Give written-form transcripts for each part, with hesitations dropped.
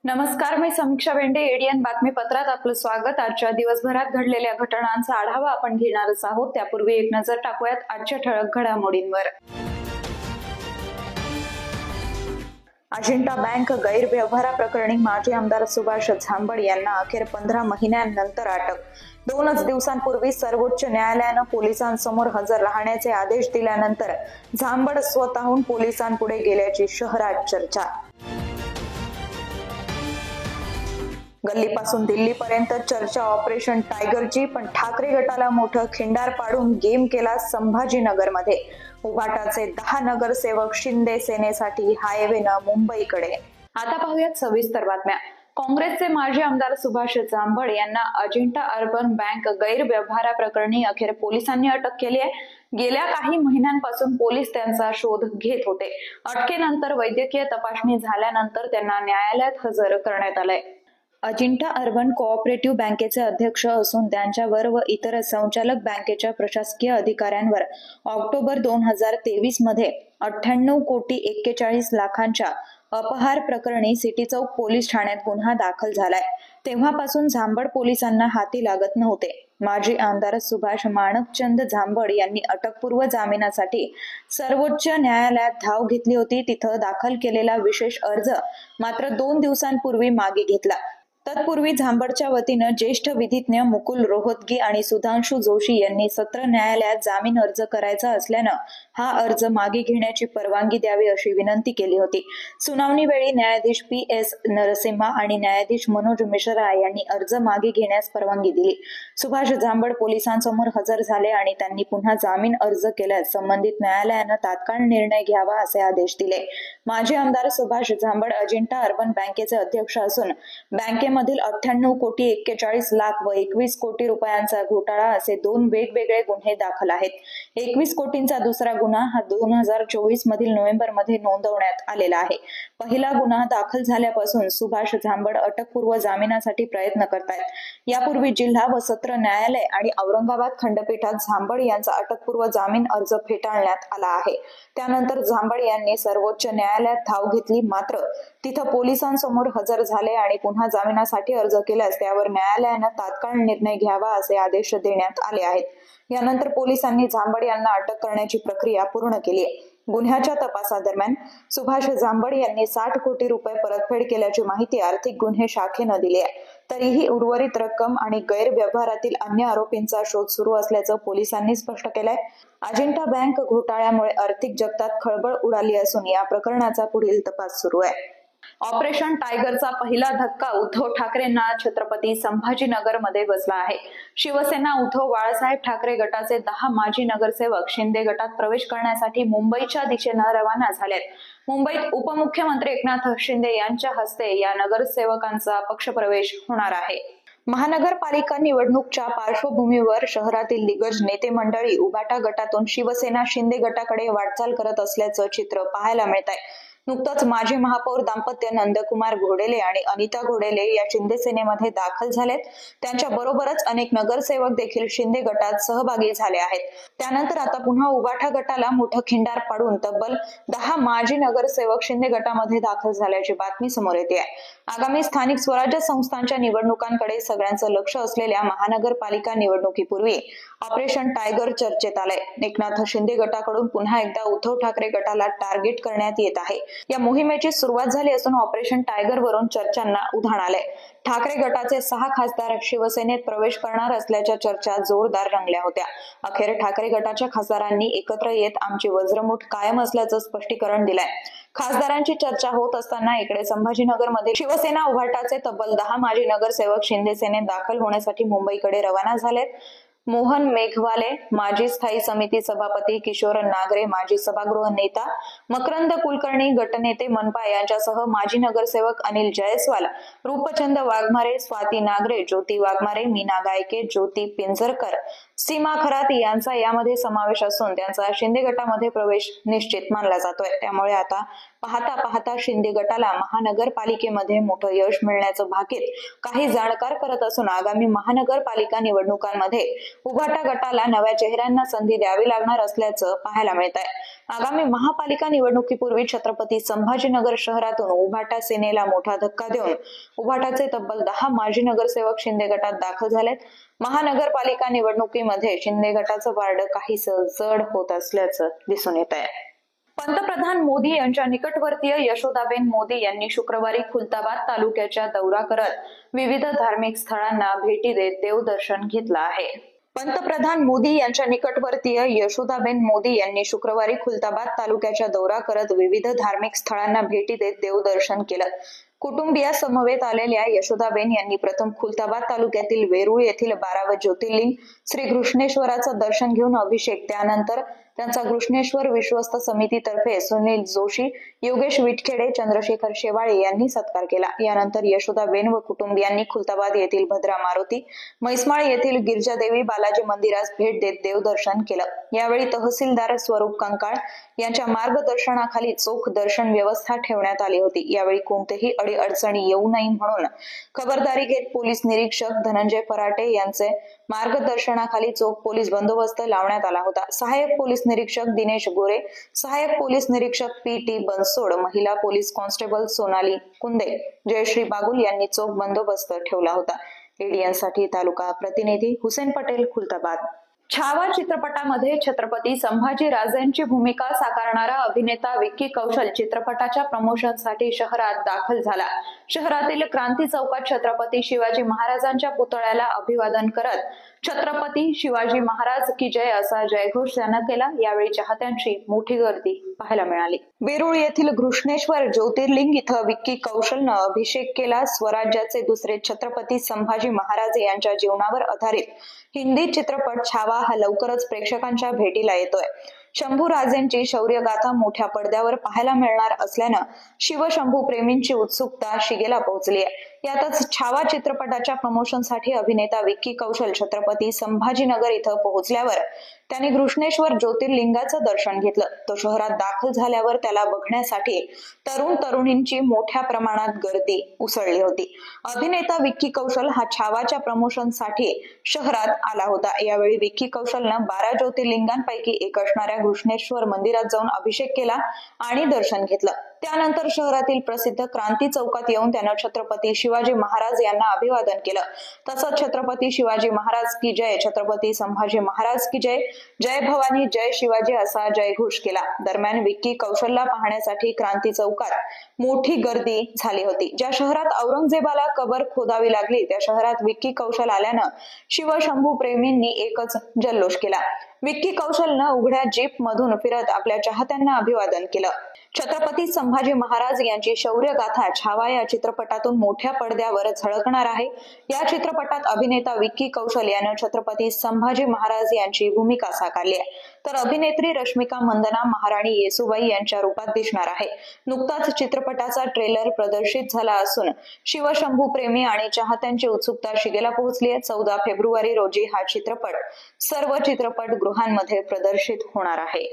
नमस्कार, मी समीक्षा बेंडे. एडीएन बातमीपत्रात आपलं स्वागत. आजच्या दिवसभरात घडलेल्या घटनांचा आढावा आपण घेणारच आहोत. त्यापूर्वी एक नजर टाकूयात आजच्या ठळक घडामोडींवर. अजिंठा बँक गैरव्यवहाराप्रकरणी माजी आमदार सुभाष झांबड यांना अखेर 15 महिन्यांनंतर अटक. 2 दिवसांपूर्वी सर्वोच्च न्यायालयानं पोलिसांसमोर हजर राहण्याचे आदेश दिल्यानंतर झांबड स्वतःहून पोलिसांपुढे गेल्याची शहरात चर्चा. गल्लीपासून दिल्लीपर्यंत चर्चा ऑपरेशन टायगरची, पण ठाकरे गटाला मोठं खिंडार पाडून गेम केला संभाजीनगरमध्ये. उभाटाचे 10 नगरसेवक शिंदे सेनेसाठी हायवेनं मुंबईकडे. आता पाहूयात सविस्तर बातम्या. काँग्रेसचे माजी आमदार सुभाष झांबड यांना अजिंठा अर्बन बँक गैरव्यवहाराप्रकरणी अखेर पोलिसांनी अटक केली आहे. गेल्या काही महिन्यांपासून पोलीस त्यांचा शोध घेत होते. अटकेनंतर वैद्यकीय तपासणी झाल्यानंतर त्यांना न्यायालयात हजर करण्यात आलंय. अजिंठा अर्बन कोऑपरेटिव्ह बँकेचे अध्यक्ष असून त्यांच्यावर व इतर संचालक बँकेच्या प्रशासकीय अधिकाऱ्यांवर ऑक्टोबर 2023 मध्ये 98,41,00,000 अपहार प्रकरणी सिटी चौक पोलीस ठाण्यात गुन्हा दाखल झालाय. तेव्हापासून झांबड पोलिसांना हाती लागत नव्हते. माजी आमदार सुभाष माणकचंद झांबड यांनी अटकपूर्व जामिनासाठी सर्वोच्च न्यायालयात धाव घेतली होती. तिथं दाखल केलेला विशेष अर्ज मात्र 2 दिवसांपूर्वी मागे घेतला. तत्पूर्वी झांबडच्या वतीनं ज्येष्ठ विधिज्ञ मुकुल रोहतगी आणि सुधांशु जोशी यांनी सत्र न्यायालयात जामीन अर्ज करायचा असल्यानं हा अर्ज मागे घेण्याची परवानगी द्यावी अशी विनंती केली होती. सुनावणीवेळी न्यायाधीश PS नरसिम्हा आणि न्यायाधीश मनोज मिश्रा यांनी अर्ज मागे घेण्यास परवानगी दिली. सुभाष झांबड पोलिसांसमोर हजर झाले आणि त्यांनी पुन्हा जामीन अर्ज केल्यास संबंधित न्यायालयानं तात्काळ निर्णय घ्यावा असे आदेश दिले. माजी आमदार सुभाष झांबड अजिंठा अर्बन बँकेचे अध्यक्ष असून बँकेमधील 98,41,00,000 व 21 कोटी रुपयांचा घोटाळा असे 2 वेगवेगळे गुन्हे दाखल आहेत. 21 कोटींचा दुसरा गुन्हा हा 2024 मधील नोव्हेंबरमध्ये नोंदवण्यात आलेला आहे. पहिला गुन्हा दाखल झाल्यापासून सुभाष झांबड अटकपूर्व जामिनासाठी प्रयत्न करतायत. यापूर्वी जिल्हा व सत्र न्यायालय आणि औरंगाबाद खंडपीठात झांबड यांचा अटकपूर्व जामीन अर्ज फेटाळण्यात आला आहे. त्यानंतर झांबड यांनी सर्वोच्च न्यायालयात धाव घेतली. मात्र तिथं पोलिसांसमोर हजर झाले आणि पुन्हा जामिनासाठी अर्ज केल्यास त्यावर न्यायालयानं तात्काळ निर्णय घ्यावा असे आदेश देण्यात आले आहेत. यानंतर पोलिसांनी झांबड यांना अटक करण्याची प्रक्रिया पूर्ण केली आहे. गुन्ह्याच्या तपासादरम्यान सुभाष झांबड यांनी 60 कोटी रुपये परतफेड केल्याची माहिती आर्थिक गुन्हे शाखेनं दिली आहे. तरीही उर्वरित रक्कम आणि गैरव्यवहारातील अन्य आरोपींचा शोध सुरू असल्याचं पोलिसांनी स्पष्ट केलंय. अजिंठा बँक घोटाळ्यामुळे आर्थिक जगतात खळबळ उडाली असून या प्रकरणाचा पुढील तपास सुरू आहे. ऑपरेशन टायगरचा पहिला धक्का उद्धव ठाकरेंना छत्रपती संभाजीनगरमध्ये बसला आहे. शिवसेना उद्धव बाळासाहेब ठाकरे गटाचे 10 माजी नगरसेवक शिंदे गटात प्रवेश करण्यासाठी मुंबईच्या दिशेनं रवाना झालेत. मुंबईत उपमुख्यमंत्री एकनाथ शिंदे यांच्या हस्ते या नगरसेवकांचा पक्षप्रवेश होणार आहे. महानगरपालिका निवडणूकच्या पार्श्वभूमीवर शहरातील दिग्गज नेते मंडळी उभाटा गटातून शिवसेना शिंदे गटाकडे वाटचाल करत असल्याचं चित्र पाहायला मिळत आहे. नुकतंच माजी महापौर दाम्पत्य नंदकुमार घोडेले आणि अनिता घोडेले या शिंदे सेनेमध्ये दाखल झालेत. त्यांच्या बरोबरच अनेक नगरसेवक देखील शिंदे गटात सहभागी झाले आहेत. त्यानंतर आता पुन्हा उभाटा गटाला मोठं खिंडार पाडून तब्बल 10 माजी नगरसेवक शिंदे गटामध्ये दाखल झाल्याची बातमी समोर येते आहे. आगामी स्थानिक स्वराज्य संस्थांच्या निवडणुकांकडे सगळ्यांचं लक्ष असलेल्या महानगरपालिका निवडणुकीपूर्वी ऑपरेशन टायगर चर्चेत आलंय. एकनाथ शिंदे गटाकडून पुन्हा एकदा उद्धव ठाकरे गटाला टार्गेट करण्यात येत आहे. या मोहिमेची सुरुवात झाली असून ऑपरेशन टायगर वरून चर्चांना उधाण आलंय. ठाकरे गटाचे 6 खासदार शिवसेनेत प्रवेश करणार असल्याच्या चर्चा जोरदार रंगल्या होत्या. अखेर ठाकरे गटाच्या खासदारांनी एकत्र येत आमची वज्रमुठ कायम असल्याचं स्पष्टीकरण दिलंय. खासदारांची चर्चा होत असताना इकडे संभाजीनगरमध्ये शिवसेना उभाटाचे तब्बल 10 माजी नगरसेवक शिंदे सेनेत दाखल होण्यासाठी मुंबईकडे रवाना झालेत. मोहन मेघवाले, माजी स्थायी समिती सभापती किशोर नागरे, माजी सभागृह नेता मकरंद कुलकर्णी, गटनेते मनपा यांच्यासह माजी नगरसेवक अनिल जयस्वाल, रूपचंद वाघमारे, स्वाती नागरे, ज्योती वाघमारे, मीना गायके, ज्योती पिंजरकर, सीमा खरात यांचा यामध्ये समावेश असून त्यांचा शिंदे गटामध्ये प्रवेश निश्चित मानला जातोय। त्यामुळे आता पाहता पाहता शिंदे गटाला महानगरपालिकेमध्ये मोठं यश मिळण्याचं भाकीत काही जाणकार करत असून आगामी महानगरपालिका निवडणुकांमध्ये उभाटा गटाला नव्या चेहऱ्यांना संधी द्यावी लागणार असल्याचं पाहायला मिळत आहे। आगामी महापालिका निवडणुकीपूर्वी छत्रपती संभाजीनगर शहरातून उभाटा सेनेला मोठा धक्का देऊन उभाटाचे तब्बल 10 माजी नगरसेवक शिंदे गटात दाखल झालेत। महानगरपालिका निवडणुकीमध्ये शिंदे गटाचं पारडं काहीसं जड होत असल्याचं दिसून येत आहे। पंतप्रधान मोदी यांच्या निकटवर्तीय यशोदाबेन मोदी यांनी शुक्रवारी खुलताबाद तालुक्याचा दौरा करत विविध धार्मिक स्थळांना भेटी देत देवदर्शन घेतलं आहे। पंतप्रधान मोदी यांच्या निकटवर्तीय यशोदाबेन मोदी यांनी शुक्रवारी खुलताबाद तालुक्याचा दौरा करत विविध धार्मिक स्थळांना भेटी देत देवदर्शन केलं। कुटुंबियासमवेत आलेल्या यशोदाबेन यांनी प्रथम खुलताबाद तालुक्यातील वेरूळ येथील 12वे ज्योतिर्लिंग श्री घृष्णेश्वराचं दर्शन घेऊन अभिषेक, त्यानंतर त्यांचा घृष्णेश्वर विश्वस्त समितीतर्फे सुनील जोशी, योगेश विटखेडे, चंद्रशेखर शेवाळे यांनी सत्कार केला। यानंतर यशोदाबेन व कुटुंबियांनी खुलताबाद येथील भद्रा मारुती, मैस्माळ येथील गिरजादेवी बालाजी मंदिरास भेट देत देवदर्शन केलं। यावेळी तहसीलदार स्वरूप कंकाळ यांच्या मार्गदर्शनाखाली चोख दर्शन व्यवस्था ठेवण्यात आली होती। यावेळी कोणतेही अडचणी येऊ नये म्हणून खबरदारी घेत पोलीस निरीक्षक धनंजय फराटे यांचे मार्गदर्शनाखाली चोख पोलीस बंदोबस्त लावण्यात आला होता। सहाय्यक पोलीस निरीक्षक दिनेश गोरे, सहाय्यक पोलीस निरीक्षक पी.टी. बनसोड, महिला पोलीस कॉन्स्टेबल सोनाली कुंदे, जयश्री बागुल यांनी चोख बंदोबस्त ठेवला होता। एडीएन साठी तालुका प्रतिनिधी हुसेन पटेल, खुलताबाद। छावा चित्रपटामध्ये छत्रपती संभाजी राजेंची भूमिका साकारणारा अभिनेता विक्की कौशल चित्रपटाच्या प्रमोशनसाठी शहरात दाखल झाला। शहरातील क्रांती चौकात छत्रपती शिवाजी महाराजांच्या पुतळ्याला अभिवादन करत छत्रपती शिवाजी महाराज की जय असा जयघोष त्यानं केला। यावेळी चाहत्यांची मोठी गर्दी पाहायला मिळाली। वेरूळ येथील घृष्णेश्वर ज्योतिर्लिंग इथं विक्की कौशलनं अभिषेक केला। स्वराज्याचे दुसरे छत्रपती संभाजी महाराज यांच्या जीवनावर आधारित हिंदी चित्रपट छावा हा लवकरच प्रेक्षकांच्या भेटीला येतोय। शंभूराजेंची शौर्यगाथा मोठ्या पडद्यावर पाहायला मिळणार असल्यानं शिवशंभू प्रेमींची उत्सुकता शिगेला पोहोचली आहे। यातच छावा चित्रपटाच्या प्रमोशनसाठी अभिनेता विक्की कौशल छत्रपती संभाजीनगर इथं पोहोचल्यावर त्यांनी घृष्णेश्वर ज्योतिर्लिंगाचं दर्शन घेतलं। तो शहरात दाखल झाल्यावर त्याला बघण्यासाठी तरुण तरुणींची मोठ्या प्रमाणात गर्दी उसळली होती। अभिनेता विक्की कौशल हा छावाच्या प्रमोशनसाठी शहरात आला होता। यावेळी विक्की कौशलनं 12 ज्योतिर्लिंगांपैकी एक असणाऱ्या घृष्णेश्वर मंदिरात जाऊन अभिषेक केला आणि दर्शन घेतलं। त्यानंतर शहरातील प्रसिद्ध क्रांती चौकात येऊन त्यानं छत्रपती शिवाजी महाराज यांना अभिवादन केलं। तसंच छत्रपती शिवाजी महाराज की जय, छत्रपती संभाजी महाराज की जय, जय भवानी, जय शिवाजी असा जयघोष केला। दरम्यान विक्की कौशलला पाहण्यासाठी क्रांती चौकात मोठी गर्दी झाली होती। ज्या शहरात औरंगजेबाला कबर खोदावी लागली त्या शहरात विक्की कौशल आल्यानं शिवशंभू प्रेमींनी एकच जल्लोष केला। विक्की कौशलनं उघड्या जीप मधून फिरत आपल्या चाहत्यांना अभिवादन केलं। छत्रपती संभाजी महाराज यांची शौर्यगाथा छावा या चित्रपटातून मोठ्या पडद्यावर झळकणार आहे। या चित्रपटात अभिनेता विक्की कौशल यानं छत्रपती संभाजी महाराज यांची भूमिका साकारली आहे, तर अभिनेत्री रश्मिका मंदना महाराणी येसुबाई यांच्या रूपात दिसणार आहे। नुकताच चित्रपटाचा ट्रेलर प्रदर्शित झाला असून शिवशंभू प्रेमी आणि चाहत्यांची उत्सुकता शिगेला पोहोचली आहे। 14 फेब्रुवारी रोजी हा चित्रपट सर्व चित्रपटगृहांमध्ये प्रदर्शित होणार आहे।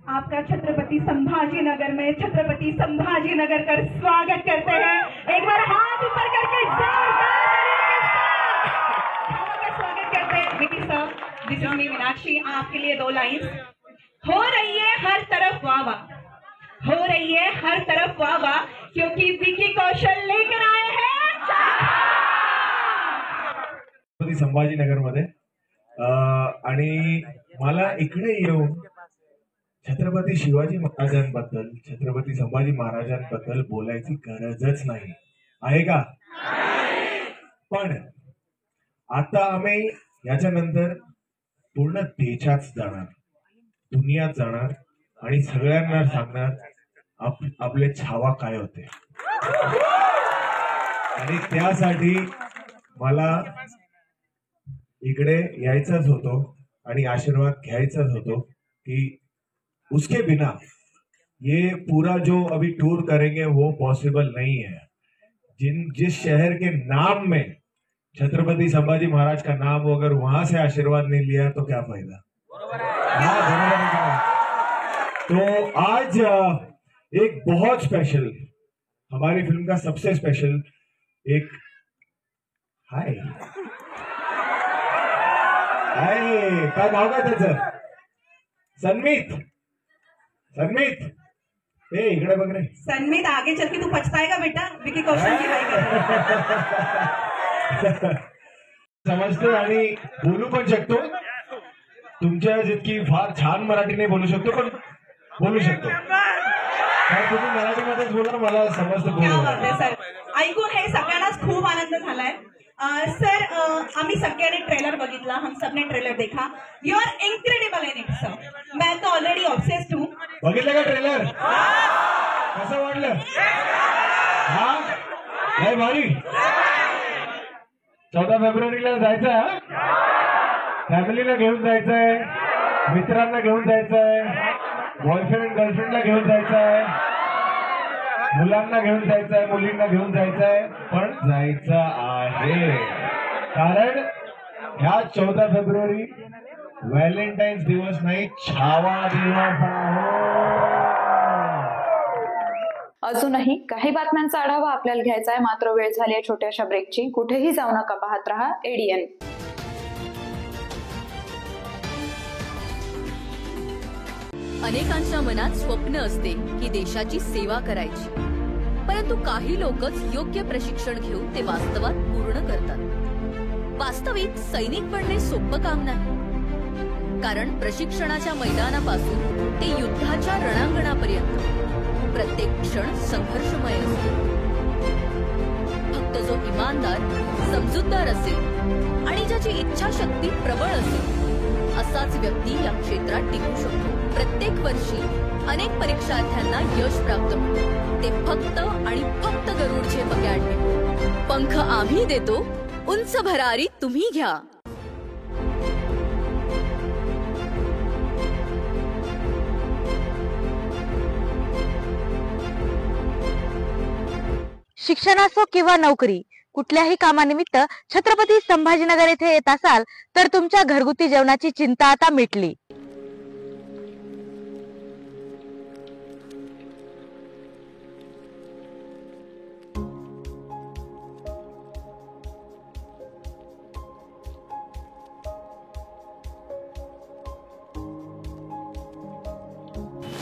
आपका छत्रपति संभाजीनगर में छत्रपति संभाजीनगर का स्वागत करते हैं। एक बार हाथ ऊपर करके स्वागत करते हैं। Vicky sir, this is me Meenakshi. आपके लिए 2 लाइंस। हो रही है हर तरफ वाह वाह, हो रही है हर तरफ वाह वाह, क्योंकि विक्की कौशल लेकर आए हैं छत्रपती संभाजीनगर मध्ये। आणि मला इकडे येऊन छत्रपती शिवाजी महाराजांबद्दल, छत्रपती संभाजी महाराजांबद्दल बोलायची गरजच नाही आहे का? पण आता आम्ही याच्यानंतर पूर्ण देशात जाणार, दुनियात जाणार आणि सगळ्यांना सांगणार आपले छावा काय होते। आणि त्यासाठी मला इकडे यायचाच होतो आणि आशीर्वाद घ्यायचाच होतो कि उसके बिना ये पूरा जो अभी टूर करेंगे वो पॉसिबल नहीं है। जिस शहर के नाम में छत्रपति संभाजी महाराज का नाम हो, अगर वहां से आशीर्वाद नहीं लिया तो क्या फायदा। हाँ, बराबर है। तो आज एक बहुत स्पेशल, हमारी फिल्म का सबसे स्पेशल एक हाय काय नाव काय त्याचं, सन्मित इकडे बघ रे सन्मित, आगे चल के तू पछताएगा बेटा, विकी कौशल की बाई समजतो आणि बोलू पण शकतो, तुमच्या जितकी फार छान मराठी नाही बोलू शकतो पण बोलू शकतो। तुम्ही मराठीमध्येच बोला, मला समजतं बोलू। सर, ऐकून हे सगळ्यांनाच खूप आनंद झालाय। सर, आम्ही सगळ्यांनी ट्रेलर बघितला, हम सबने ट्रेलर देखा। You are incredible in it sir. मैं तो ऑलरेडी ऑब्सेस्ड हूँ। बघितलं का ट्रेलर, कसं वाटलं? हा, लय भारी। 14 फेब्रुवारीला जायचं, फॅमिलीला घेऊन जायचंय, मित्रांना घेऊन जायचंय, बॉयफ्रेंड गर्लफ्रेंडला घेऊन जायचंय, मुलांना घेऊन जायचंय, मुलींना घेऊन जायचंय, पण जायचं आहे कारण ह्या 14 फेब्रुवारी व्हॅलेंटाईन्स दिवस नाही, छावा दिवस आहे। अजूनही काही बातम्यांचा आढावा आपल्याला घ्यायचा आहे, मात्र वेळ झाली आहे छोट्याशा ब्रेकची। कुठेही जाऊ नका, पाहत रहा ADN। अनेकांच्या मनात स्वप्न असते की देशाची सेवा करायची, परंतु काही लोकच योग्य प्रशिक्षण घेऊन ते वास्तवात पूर्ण करतात। वास्तविक सैनिक बनणे सोपं काम नाही, कारण प्रशिक्षणाच्या मैदानापासून ते युद्धाच्या रणांगणापर्यंत प्रत्येक क्षण संघर्षमय असतो। फक्त जो इमानदार, समजूतदार असेल आणि ज्याची इच्छाशक्ती प्रबळ असेल असाच व्यक्ती या क्षेत्रात टिकू शकतो। प्रत्येक वर्षी अनेक परीक्षार्थ्यांना यश प्राप्त होते, ते फक्त आणि फक्त गरुडचे अकॅडमी। पंख आम्ही देतो, उंच भरारी तुम्ही घ्या। शिक्षण असो किंवा नोकरी, कुठल्याही कामानिमित्त छत्रपती संभाजीनगर येथे येत असाल तर तुमच्या घरगुती जेवणाची चिंता आता मिटली।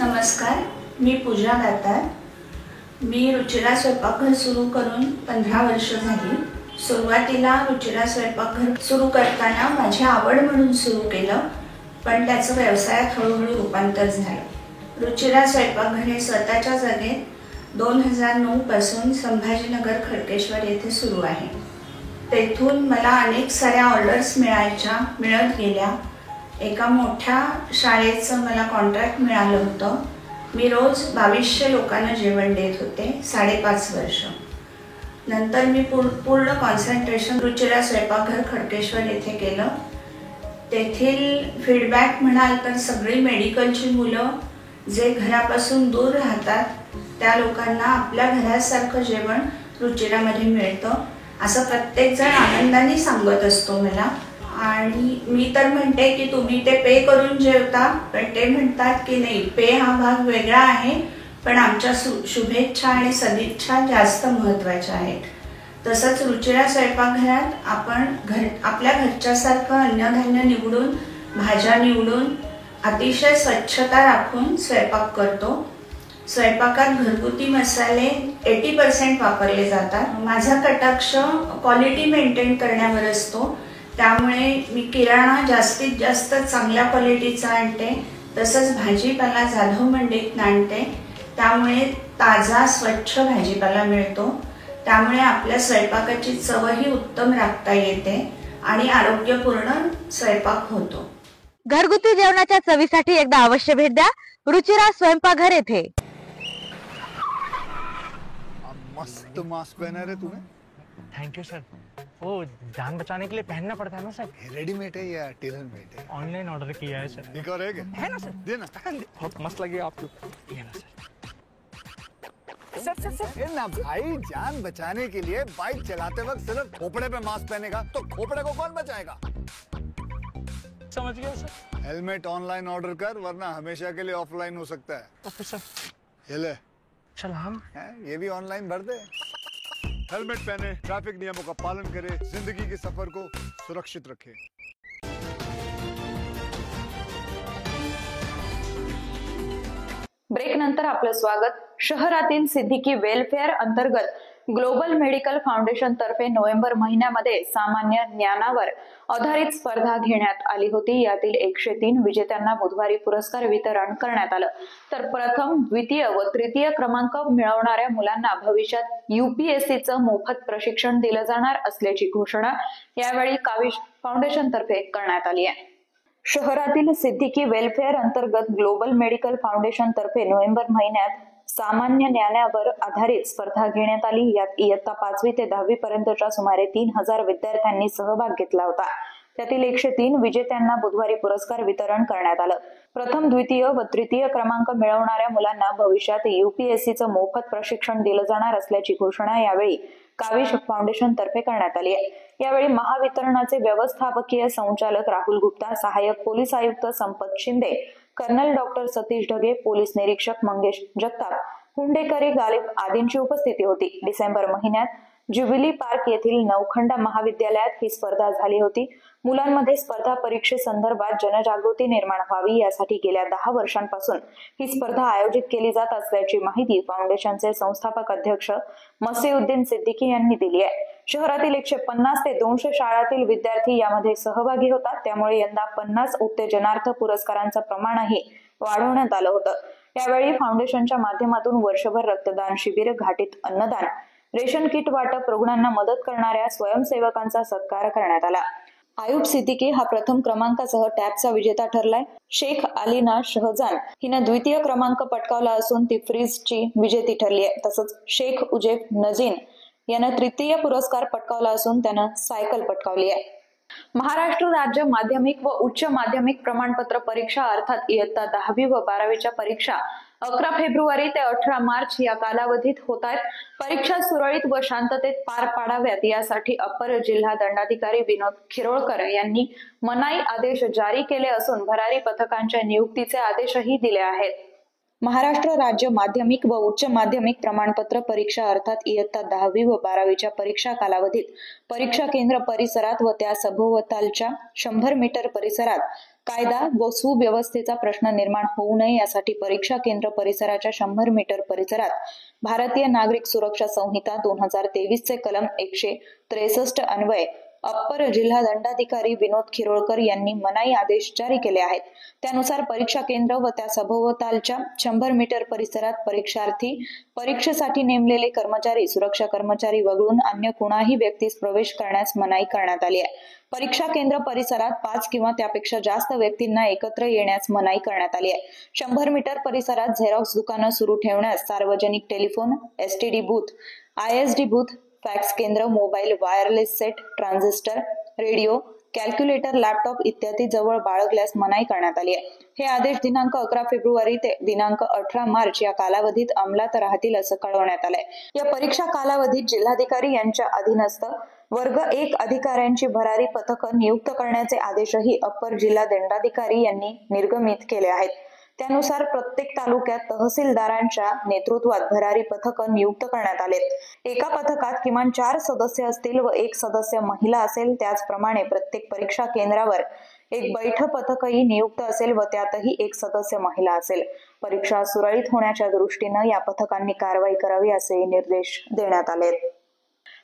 नमस्कार, मी पूजा दातार। मी रुचिरा स्वयंपाकघर सुरू करून 15 वर्ष झाली। सुरुवातीला रुचिरा स्वयंपाकघर सुरू करताना माझी आवड म्हणून सुरू केलं, पण त्याचं व्यवसायात हळूहळू रूपांतर झालं। रुचिरा स्वयंपाकघर हे स्वतःच्या जागेत 2009 पासून संभाजीनगर खडकेश्वर येथे सुरू आहे। तेथून मला अनेक साऱ्या ऑर्डर्स मिळत गेल्या। एका मोठ्या शाळेचं मला कॉन्ट्रॅक्ट मिळालं होतं। मी रोज 2200 लोकांना जेवण देत होते 5.5 वर्ष। नंतर मी पूर्ण कॉन्सन्ट्रेशन रुचिरा स्वयंपाकघर खडकेश्वर येथे केलं। तेथील फीडबॅक म्हणाल तर सगळी मेडिकलची मुलं जे घरापासून दूर राहतात त्या लोकांना आपल्या घरासारखं जेवण रुचिरामध्ये मिळतं असं प्रत्येकजण आनंदाने सांगत असतो मला। आणि मी तर म्हणते की तुम्ही ते पे करून जेवता, पण ते म्हणतात की नाही, पे हा भाग वेगळा आहे, पण आमच्या शुभेच्छा आणि सदिच्छा जास्त महत्त्वाच्या आहेत। तसंच रुचिरा स्वयंपाकघरात आपण आपल्या घरच्यासारखं अन्नधान्य निवडून, भाज्या निवडून, अतिशय स्वच्छता राखून स्वयंपाक करतो। स्वयंपाकात घरगुती मसाले 80% वापरले जातात। माझा कटाक्ष क्वालिटी मेंटेन करण्यावर असतो, त्यामुळे मी किराणा जास्तीत जास्त चांगल्या क्वालिटीचा आणते। तसंच भाजीपाला जाधव मंडईत आणते, त्यामुळे ताजा स्वच्छ भाजीपाला मिळतो। त्यामुळे आपल्या स्वयंपाकाची चवही उत्तम राखता येते आणि आरोग्यपूर्ण स्वयंपाक होतो। घरगुती जेवणाच्या चवीसाठी एकदा अवश्य भेट द्या रुचिरा स्वयंपाकघर येथे। मस्त मास्क पहना रे तूने। Thank you sir. वो जान बचाने के लिए पहनना पड़ता है ना सर। रेडीमेड है या टेलर मेड है? ऑनलाइन ऑर्डर किया है सर। एक और है ना सर? देना। बहुत मस्त लगे आपको। ये ना सर। सर ना भाई, जान बचाने के लिए बाइक चलाते वक्त सिर्फ खोपड़े पे मास्क पहनेगा तो खोपड़े को कौन बचाएगा? समझ गया सर। हेलमेट ऑनलाइन ऑर्डर कर, वरना हमेशा के लिए ऑफलाइन हो सकता है। Okay sir. ये ले। चल हम ये भी ऑनलाइन भर दे। हेलमेट पहने, ट्रैफिक नियमों का पालन करे, जिंदगी के सफर को सुरक्षित रखे। ब्रेक नंतर आपलं स्वागत। शहरातील सिद्दीकी वेलफेअर अंतर्गत ग्लोबल मेडिकल फाउंडेशन तर्फे नोव्हेंबर महिन्यामध्ये सामान्य ज्ञानावर आधारित स्पर्धा घेण्यात आली होती। यातील 103 विजेत्यांना बुधवारी पुरस्कार वितरण करण्यात आलं। तर प्रथम, द्वितीय व तृतीय क्रमांक मिळवणाऱ्या मुलांना भविष्यात UPSCचं मोफत प्रशिक्षण दिलं जाणार असल्याची घोषणा यावेळी काविश फाउंडेशन तर्फे करण्यात आली आहे। शहरातील सिद्दीकी वेलफेअर अंतर्गत ग्लोबल मेडिकल फाउंडेशन तर्फे नोव्हेंबर महिन्यात सामान्य ज्ञानावर आधारित स्पर्धा घेण्यात आली। यात इयत्ता 5वी ते 10वी पर्यंतच्या सुमारे 3000 विद्यार्थ्यांनी सहभाग घेतला होता। त्यातील 103 विजेत्यांना बुधवारी पुरस्कार वितरण करण्यात आलं। प्रथम, द्वितीय व तृतीय क्रमांक मिळवणाऱ्या मुलांना भविष्यात UPSCचं मोफत प्रशिक्षण दिलं जाणार असल्याची घोषणा यावेळी काविश फाउंडेशन तर्फे करण्यात आली आहे। यावेळी महावितरणाचे व्यवस्थापकीय संचालक राहुल गुप्ता, सहाय्यक पोलीस आयुक्त Sampat Shinde, colonel doctor Satish Dhage, police निरीक्षक मंगेश जगताप, हुंडेकरी गालिब आदींची उपस्थिती होती। डिसेंबर महिन्यात ज्युबिली पार्क येथील नवखंडा महाविद्यालयात ही स्पर्धा झाली होती। मुलांमध्ये स्पर्धा परीक्षेसंदर्भात जनजागृती निर्माण व्हावी यासाठी गेल्या 10 वर्षांपासून ही स्पर्धा आयोजित केली जात असल्याची माहिती फाउंडेशनचे संस्थापक अध्यक्ष मसीउद्दीन सिद्दीकी यांनी दिली आहे। शहरातील 150 ते 200 शाळांतील विद्यार्थी यामध्ये सहभागी होतात। त्यामुळे यंदा 50 उत्तेजनार्थ पुरस्कारांचं प्रमाणही वाढवण्यात आलं होतं। यावेळी फाउंडेशनच्या माध्यमातून वर्षभर रक्तदान शिबिर, घाटीत अन्नदान, रेशन किट वाटप, रुग्णांना मदत करणाऱ्या स्वयंसेवकांचा सत्कार करण्यात आला। आयुब सिद्दीकी हा प्रथम क्रमांकासह टॅबचा विजेता ठरलाय। शेख आलिना शहजान हिनं द्वितीय क्रमांक पटकावला असून ती फ्रीजची विजेती ठरली आहे। तसंच शेख उजेफ नजीन यानं तृतीय पुरस्कार पटकावला असून त्यानं सायकल पटकावली आहे। महाराष्ट्र राज्य माध्यमिक व उच्च माध्यमिक प्रमाणपत्र परीक्षा अर्थात इयत्ता 10वी व 12वीच्या परीक्षा 11 फेब्रुवारी ते 18 मार्च या कालावधीत होत आहेत। परीक्षा सुरळीत व शांततेत पार पाडाव्यात यासाठी अप्पर जिल्हा दंडाधिकारी विनोद खिरोळकर यांनी मनाई आदेश जारी केले असून भरारी पथकांच्या नियुक्तीचे आदेशही दिले आहेत। महाराष्ट्र राज्य माध्यमिक व उच्च माध्यमिक प्रमाणपत्र परीक्षा अर्थात इयत्ता 10वी व 12वीच्या परीक्षा कालावधीत परीक्षा केंद्र परिसरात व त्या सभोवतालच्या 100 मीटर परिसरात कायदा व सुव्यवस्थेचा प्रश्न निर्माण होऊ नये यासाठी परीक्षा केंद्र परिसराच्या 100 मीटर परिसरात भारतीय नागरिक सुरक्षा संहिता 2023 चे कलम 163 अन्वये अप्पर जिल्हा दंडाधिकारी विनोद खिरोळकर यांनी मनाई आदेश जारी केले आहेत। त्यानुसार परीक्षा केंद्र व त्या सभोवतालच्या 100 मीटर परिसरात परीक्षार्थी, परीक्षेसाठी नेमलेले कर्मचारी, सुरक्षा कर्मचारी वगळून अन्य कुणाही व्यक्तीस प्रवेश करण्यास मनाई करण्यात आली आहे। परीक्षा केंद्र परिसरात 5 किंवा त्यापेक्षा जास्त व्यक्तींना एकत्र येण्यास मनाई करण्यात आली आहे। 100 मीटर परिसरात झेरॉक्स दुकानं सुरू ठेवण्यास, सार्वजनिक telephone, STD booth, ISD booth, fax केंद्र, mobile, wireless set, transistor, radio, calculator, laptop इत्यादी जवळ बाळगल्यास मनाई करण्यात आली आहे। हे आदेश दिनांक 11 फेब्रुवारी ते दिनांक 18 मार्च या कालावधीत अंमलात राहतील असं कळवण्यात आलंय। या परीक्षा कालावधीत जिल्हाधिकारी यांच्या अधीनस्थ वर्ग 1 अधिकाऱ्यांची भरारी पथकं नियुक्त करण्याचे आदेशही अप्पर जिल्हा दंडाधिकारी यांनी निर्गमित केले आहेत। त्यानुसार प्रत्येक तालुक्यात तहसीलदारांच्या नेतृत्वात भरारी पथकं नियुक्त करण्यात आलेत। एका पथकात किमान 4 सदस्य असतील व 1 सदस्य महिला असेल। त्याचप्रमाणे प्रत्येक परीक्षा केंद्रावर एक बैठ पथकही नियुक्त असेल व त्यातही 1 सदस्य महिला असेल। परीक्षा सुरळीत होण्याच्या दृष्टीनं या पथकांनी कारवाई करावी असे निर्देश देण्यात आलेत।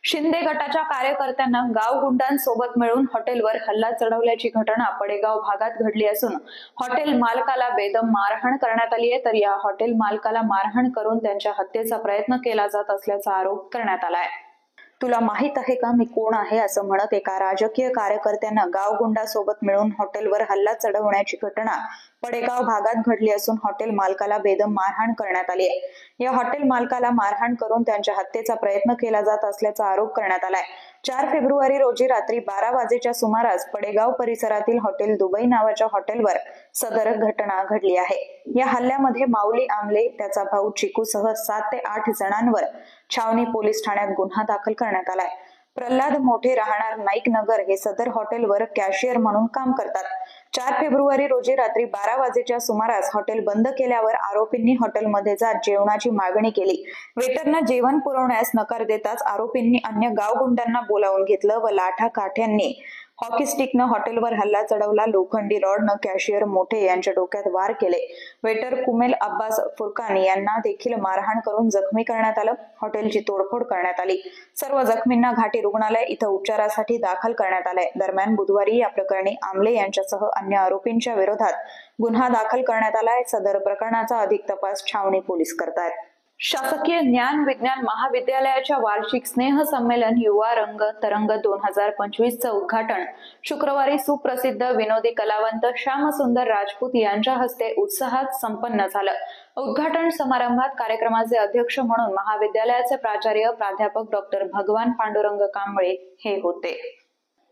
शिंदे गटाच्या कार्यकर्त्यांना गावगुंडांसोबत मिळून हॉटेलवर हल्ला चढवल्याची घटना पडेगाव भागात घडली असून हॉटेल मालकाला बेदम मारहाण करण्यात आली आहे। तर या हॉटेल मालकाला मारहाण करून त्यांच्या हत्येचा प्रयत्न केला जात असल्याचा आरोप करण्यात आला आहे। तुला माहित आहे का मी कोण आहे असं म्हणत एका राजकीय कार्यकर्त्यांना गावगुंडासोबत मिळून हॉटेलवर हल्ला चढवण्याची घटना पडेगाव भागात घडली असून हॉटेल मालकाला बेदम मारहाण करण्यात आली आहे। या हॉटेल मालकाला मारहाण करून त्यांच्या हत्येचा प्रयत्न केला जात असल्याचा आरोप करण्यात आलाय। 4 फेब्रुवारी रोजी रात्री 12 वाजेच्या सुमारास पडेगाव परिसरातील हॉटेल दुबई नावाच्या हॉटेलवर सदर घटना घडली आहे। या हल्ल्यामध्ये माऊली आमले, त्याचा भाऊ चिकूसह 7 ते 8 जणांवर छावणी पोलीस ठाण्यात गुन्हा दाखल करण्यात आलाय। प्रल्हाद मोठे राहणार नाईक नगर हे सदर हॉटेलवर कॅशियर म्हणून काम करतात। 4 फेब्रुवारी रोजी रात्री 12 वाजेच्या सुमारास हॉटेल बंद केल्यावर आरोपींनी हॉटेलमध्ये जात जेवणाची मागणी केली। वेटरना जेवण पुरवण्यास नकार देताच आरोपींनी अन्य गावगुंडांना बोलावून घेतलं व लाठाकाठ्यांनी हॉकी स्टिकनं हॉटेलवर हल्ला चढवला। लोखंडी रॉडनं कॅशियर मोठे यांच्या डोक्यात वार केले। वेटर कुमेल अब्बास फुरकानी यांना देखील मारहाण करून जखमी करण्यात आलं। हॉटेलची तोडफोड करण्यात आली। सर्व जखमींना घाटी रुग्णालय इथं उपचारासाठी दाखल करण्यात आलंय। दरम्यान बुधवारी या प्रकरणी आमले यांच्यासह अन्य आरोपींच्या विरोधात गुन्हा दाखल करण्यात आलाय। सदर प्रकरणाचा अधिक तपास छावणी पोलीस करतायत। शासकीय ज्ञान विज्ञान महाविद्यालयाच्या वार्षिक स्नेह संमेलन युवा रंग तरंग 2025चं उद्घाटन शुक्रवारी सुप्रसिद्ध विनोदी कलावंत श्यामसुंदर राजपूत यांच्या हस्ते उत्साहात संपन्न झालं। उद्घाटन समारंभात कार्यक्रमाचे अध्यक्ष म्हणून महाविद्यालयाचे प्राचार्य प्राध्यापक डॉक्टर भगवान पांडुरंग कांबळे हे होते।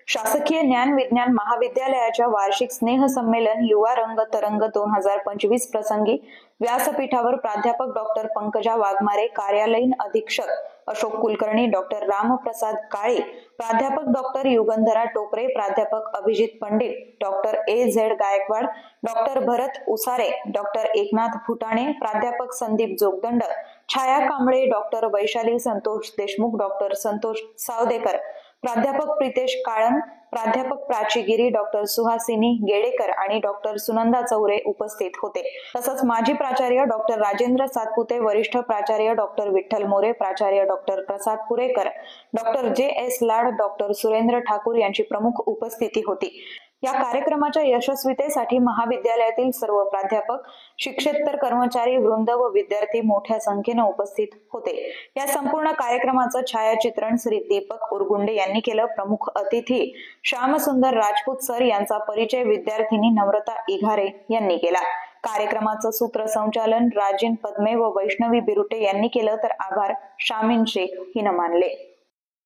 शासकीय ज्ञान विज्ञान महाविद्यालयाच्या वार्षिक स्नेह संमेलन युवा रंग तरंग 2025 प्रसंगी व्यासपीठावर प्राध्यापक डॉक्टर पंकजा वाघमारे, कार्यालयीन अधीक्षक अशोक कुलकर्णी, डॉक्टर रामप्रसाद काळे, प्राध्यापक डॉक्टर युगंधरा टोपरे, प्राध्यापक Abhijit Pandit, doctor A.Z. Gaikwad, doctor Bharat Usare, doctor Eknath Phutane, प्राध्यापक संदीप जोगदंड, छाया कांबळे, डॉक्टर वैशाली संतोष देशमुख, डॉक्टर संतोष सावदेकर, प्राध्यापक प्रितेश काळन, प्राध्यापक प्राची गिरी, डॉक्टर सुहासिनी गेडेकर आणि डॉक्टर सुनंदा चौरे उपस्थित होते। तसंच माजी प्राचार्य डॉक्टर राजेंद्र सातपुते, वरिष्ठ प्राचार्य डॉक्टर विठ्ठल मोरे, प्राचार्य डॉक्टर प्रसाद पुरेकर, डॉक्टर J.S. लाड, डॉक्टर सुरेंद्र ठाकूर यांची प्रमुख उपस्थिती होती। या कार्यक्रमाच्या यशस्वीतेसाठी महाविद्यालयातील सर्व प्राध्यापक, शिक्षेतर कर्मचारी वृंद व विद्यार्थी मोठ्या संख्येने उपस्थित होते। या संपूर्ण कार्यक्रमाचं छायाचित्रण श्री दीपक उरगुंडे यांनी केलं। प्रमुख अतिथी श्यामसुंदर राजपूत सर यांचा परिचय विद्यार्थिनी नम्रता इघारे यांनी केला। कार्यक्रमाचं सूत्रसंचालन राजीन पद्मे व वैष्णवी बिरुटे यांनी केलं, तर आभार शामीन शेख हिनं मानले।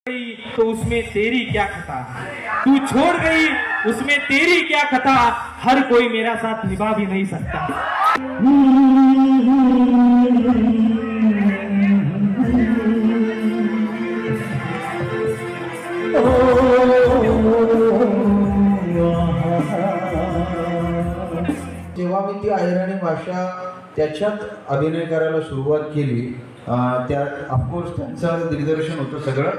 तो उसमें तेरी क्या खता, तू छोड़ गई उसमें तेरी क्या खता, हर कोई मेरा साथ निभा भी नहीं सकता। जेव्हा मी ती अहिराणी भाषा त्याच्यात अभिनय करायला सुरुवात केली, त्या ऑफकोर्स त्यांचं दिग्दर्शन होतं सगळं,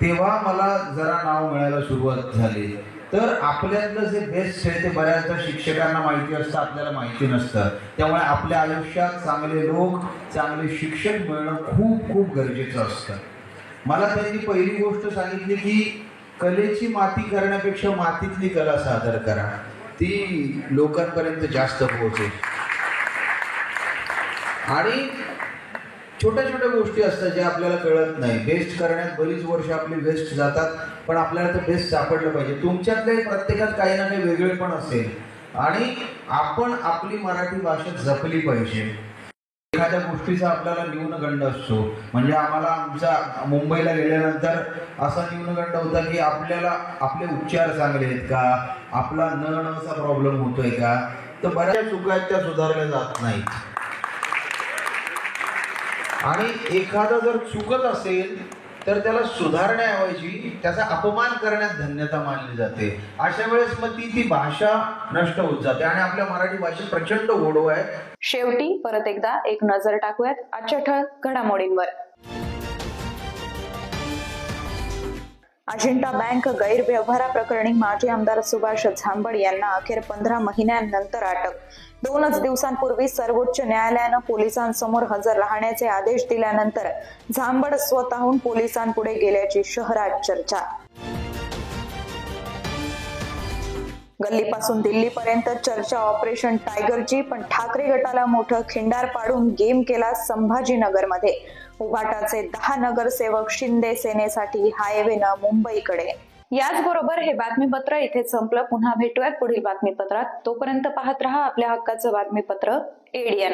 तेव्हा मला जरा नाव मिळायला सुरुवात झाली। तर आपल्यातलं जे बेस्ट आहे ते बऱ्याचदा शिक्षकांना माहिती असतं, आपल्याला माहिती नसतं। त्यामुळे आपल्या आयुष्यात चांगले लोक, चांगले शिक्षक मिळणं खूप खूप गरजेचं असतं। मला त्यांनी पहिली गोष्ट सांगितली की कलेची माती करण्यापेक्षा मातीतली कला सादर करा, ती लोकांपर्यंत जास्त पोहोचेल। आणि छोट्या छोट्या गोष्टी असतात ज्या आपल्याला कळत नाही। बेस्ट करण्यात बरीच वर्ष आपली वेस्ट जातात, पण आपल्याला ते बेस्ट सापडलं पाहिजे। तुमच्यातल्या प्रत्येकात काही ना काही वेगळेपण असेल आणि आपण आपली मराठी भाषा जपली पाहिजे। एखाद्या गोष्टीचा आपल्याला न्यूनगंड असतो, म्हणजे आम्हाला आमच्या मुंबईला गेल्यानंतर असा न्यूनगंड होता की आपल्याला आपले उच्चार चांगले आहेत का, आपला नचा प्रॉब्लेम होतोय का, तर बऱ्याच चुका आहेत त्या सुधारल्या जात नाहीत। आणि एखादा जर चुकत असेल तर त्याला सुधारण्याऐवजी त्याचा अपमान करण्यात धन्यता मानली जाते। अशा वेळेस मग ती भाषा नष्ट होत जाते आणि आपल्या मराठी भाषेत प्रचंड गोडवा आहे। शेवटी परत एकदा एक नजर टाकूयात आजच्या ठळक घडामोडींवर। अजिंठा बँक गैरव्यवहाराप्रकरणी माजी आमदार सुभाष झांबड यांना अखेर 15 महिन्यांनंतर अटक। 2 दिवसांपूर्वी सर्वोच्च न्यायालयानं पोलिसांसमोर हजर राहण्याचे आदेश दिल्यानंतर झांबड स्वतःहून पोलिसांपुढे गेल्याची शहरात चर्चा। गल्लीपासून दिल्लीपर्यंत चर्चा ऑपरेशन टायगरची, पण ठाकरे गटाला मोठं खिंडार पाडून गेम केला संभाजीनगरमध्ये। उभाटाचे 10 नगरसेवक शिंदे सेनेसाठी हायवेनं मुंबईकडे। याचबरोबर हे बातमीपत्र इथेच संपलं. पुन्हा भेटूयात पुढील बातमीपत्रात. तोपर्यंत पाहत रहा आपल्या हक्काचं बातमीपत्र ADN.